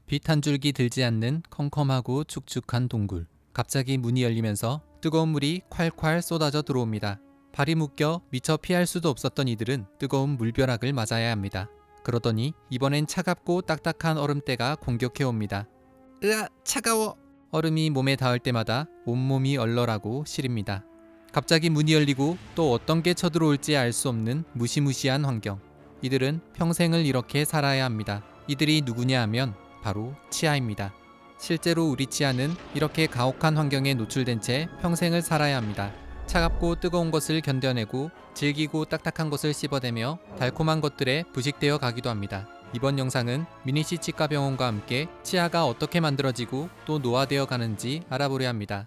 빛 한 줄기 들지 않는 컴컴하고 축축한 동굴. 갑자기 문이 열리면서 뜨거운 물이 콸콸 쏟아져 들어옵니다. 발이 묶여 미처 피할 수도 없었던 이들은 뜨거운 물벼락을 맞아야 합니다. 그러더니 이번엔 차갑고 딱딱한 얼음대가 공격해 옵니다. 으아, 차가워! 얼음이 몸에 닿을 때마다 온몸이 얼얼하고 시립니다. 갑자기 문이 열리고 또 어떤 게 쳐들어올지 알 수 없는 무시무시한 환경. 이들은 평생을 이렇게 살아야 합니다. 이들이 누구냐 하면 바로 치아입니다. 실제로 우리 치아는 이렇게 가혹한 환경에 노출된 채 평생을 살아야 합니다. 차갑고 뜨거운 것을 견뎌내고 질기고 딱딱한 것을 씹어대며 달콤한 것들에 부식되어 가기도 합니다. 이번 영상은 미니시 치과병원과 함께 치아가 어떻게 만들어지고 또 노화되어 가는지 알아보려 합니다.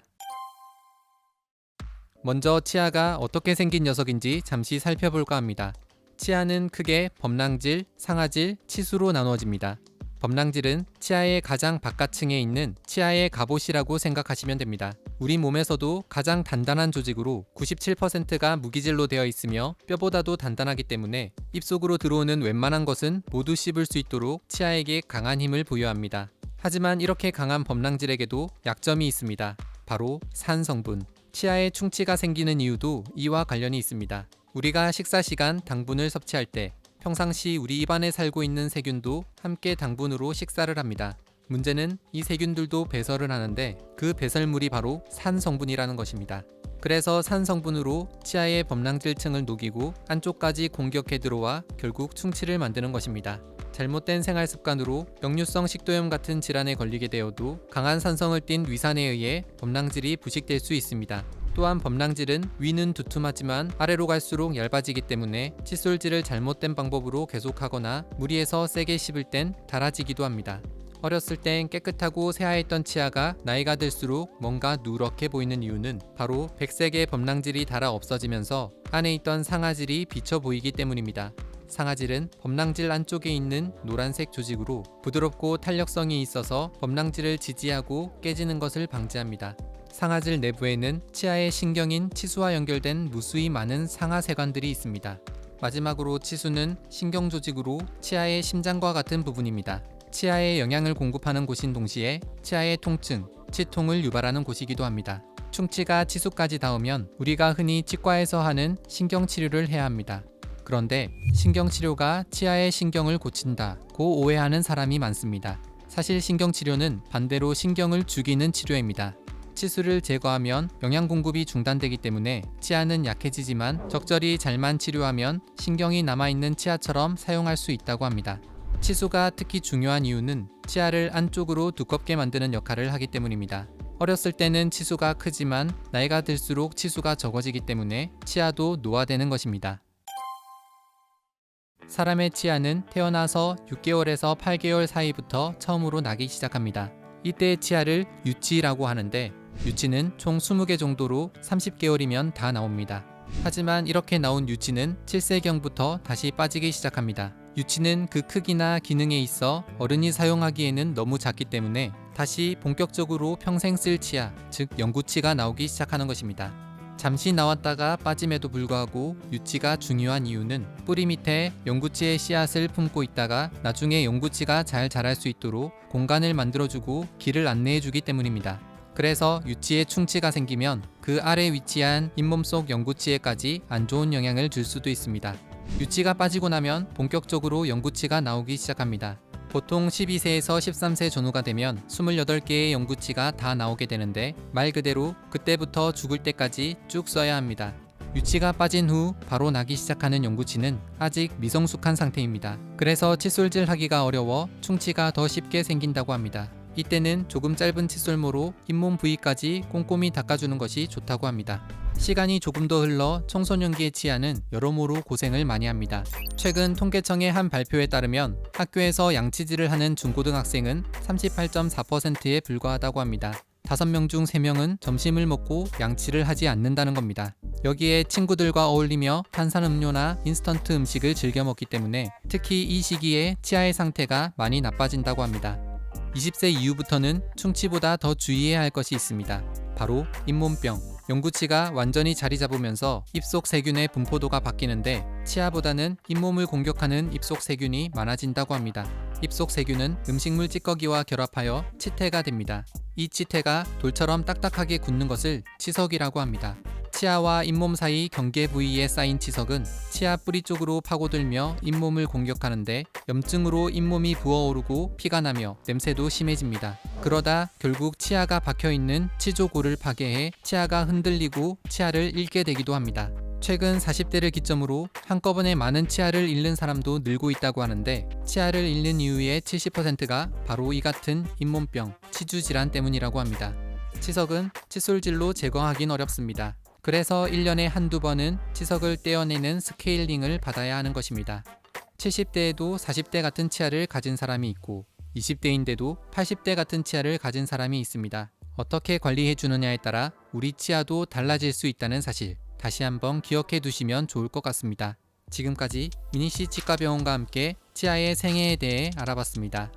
먼저 치아가 어떻게 생긴 녀석인지 잠시 살펴볼까 합니다. 치아는 크게 범랑질, 상아질, 치수로 나누어집니다. 범랑질은 치아의 가장 바깥층에 있는 치아의 갑옷이라고 생각하시면 됩니다. 우리 몸에서도 가장 단단한 조직으로 97%가 무기질로 되어 있으며 뼈보다도 단단하기 때문에 입속으로 들어오는 웬만한 것은 모두 씹을 수 있도록 치아에게 강한 힘을 부여합니다. 하지만 이렇게 강한 범랑질에게도 약점이 있습니다. 바로 산 성분. 치아에 충치가 생기는 이유도 이와 관련이 있습니다. 우리가 식사 시간 당분을 섭취할 때 평상시 우리 입안에 살고 있는 세균도 함께 당분으로 식사를 합니다. 문제는 이 세균들도 배설을 하는데 그 배설물이 바로 산 성분이라는 것입니다. 그래서 산 성분으로 치아의 범랑질층을 녹이고 안쪽까지 공격해 들어와 결국 충치를 만드는 것입니다. 잘못된 생활 습관으로 역류성 식도염 같은 질환에 걸리게 되어도 강한 산성을 띤 위산에 의해 범랑질이 부식될 수 있습니다. 또한 범랑질은 위는 두툼하지만 아래로 갈수록 얇아지기 때문에 칫솔질을 잘못된 방법으로 계속하거나 무리해서 세게 씹을 땐 닳아지기도 합니다. 어렸을 땐 깨끗하고 새하였던 치아가 나이가 들수록 뭔가 누렇게 보이는 이유는 바로 백색의 범랑질이 닳아 없어지면서 안에 있던 상아질이 비쳐 보이기 때문입니다. 상아질은 범랑질 안쪽에 있는 노란색 조직으로 부드럽고 탄력성이 있어서 범랑질을 지지하고 깨지는 것을 방지합니다. 상아질 내부에는 치아의 신경인 치수와 연결된 무수히 많은 상하세관들이 있습니다. 마지막으로 치수는 신경 조직으로 치아의 심장과 같은 부분입니다. 치아에 영양을 공급하는 곳인 동시에 치아의 통증, 치통을 유발하는 곳이기도 합니다. 충치가 치수까지 닿으면 우리가 흔히 치과에서 하는 신경치료를 해야 합니다. 그런데 신경치료가 치아의 신경을 고친다고 오해하는 사람이 많습니다. 사실 신경치료는 반대로 신경을 죽이는 치료입니다. 치수를 제거하면 영양 공급이 중단되기 때문에 치아는 약해지지만 적절히 잘만 치료하면 신경이 남아있는 치아처럼 사용할 수 있다고 합니다. 치수가 특히 중요한 이유는 치아를 안쪽으로 두껍게 만드는 역할을 하기 때문입니다. 어렸을 때는 치수가 크지만 나이가 들수록 치수가 적어지기 때문에 치아도 노화되는 것입니다. 사람의 치아는 태어나서 6개월에서 8개월 사이부터 처음으로 나기 시작합니다. 이때의 치아를 유치라고 하는데 유치는 총 20개 정도로 30개월이면 다 나옵니다. 하지만 이렇게 나온 유치는 7세경부터 다시 빠지기 시작합니다. 유치는 그 크기나 기능에 있어 어른이 사용하기에는 너무 작기 때문에 다시 본격적으로 평생 쓸 치아, 즉 영구치가 나오기 시작하는 것입니다. 잠시 나왔다가 빠짐에도 불구하고 유치가 중요한 이유는 뿌리 밑에 영구치의 씨앗을 품고 있다가 나중에 영구치가 잘 자랄 수 있도록 공간을 만들어주고 길을 안내해주기 때문입니다. 그래서 유치에 충치가 생기면 그 아래 위치한 잇몸 속 영구치에까지 안 좋은 영향을 줄 수도 있습니다. 유치가 빠지고 나면 본격적으로 영구치가 나오기 시작합니다. 보통 12세에서 13세 전후가 되면 28개의 영구치가 다 나오게 되는데 말 그대로 그때부터 죽을 때까지 쭉 써야 합니다. 유치가 빠진 후 바로 나기 시작하는 영구치는 아직 미성숙한 상태입니다. 그래서 칫솔질 하기가 어려워 충치가 더 쉽게 생긴다고 합니다. 이때는 조금 짧은 칫솔모로 잇몸 부위까지 꼼꼼히 닦아주는 것이 좋다고 합니다. 시간이 조금 더 흘러 청소년기의 치아는 여러모로 고생을 많이 합니다. 최근 통계청의 한 발표에 따르면 학교에서 양치질을 하는 중고등학생은 38.4%에 불과하다고 합니다. 5명 중 3명은 점심을 먹고 양치를 하지 않는다는 겁니다. 여기에 친구들과 어울리며 탄산음료나 인스턴트 음식을 즐겨 먹기 때문에 특히 이 시기에 치아의 상태가 많이 나빠진다고 합니다. 20세 이후부터는 충치보다 더 주의해야 할 것이 있습니다. 바로 잇몸병. 영구치가 완전히 자리 잡으면서 입속 세균의 분포도가 바뀌는데 치아보다는 잇몸을 공격하는 입속 세균이 많아진다고 합니다. 입속 세균은 음식물 찌꺼기와 결합하여 치태가 됩니다. 이 치태가 돌처럼 딱딱하게 굳는 것을 치석이라고 합니다. 치아와 잇몸 사이 경계 부위에 쌓인 치석은 치아 뿌리 쪽으로 파고들며 잇몸을 공격하는데 염증으로 잇몸이 부어오르고 피가 나며 냄새도 심해집니다. 그러다 결국 치아가 박혀있는 치조골을 파괴해 치아가 흔들리고 치아를 잃게 되기도 합니다. 최근 40대를 기점으로 한꺼번에 많은 치아를 잃는 사람도 늘고 있다고 하는데 치아를 잃는 이유의 70%가 바로 이 같은 잇몸병, 치주 질환 때문이라고 합니다. 치석은 칫솔질로 제거하긴 어렵습니다. 그래서 1년에 한두 번은 치석을 떼어내는 스케일링을 받아야 하는 것입니다. 70대에도 40대 같은 치아를 가진 사람이 있고 20대인데도 80대 같은 치아를 가진 사람이 있습니다. 어떻게 관리해 주느냐에 따라 우리 치아도 달라질 수 있다는 사실 다시 한번 기억해 두시면 좋을 것 같습니다. 지금까지 미니씨 치과병원과 함께 치아의 생애에 대해 알아봤습니다.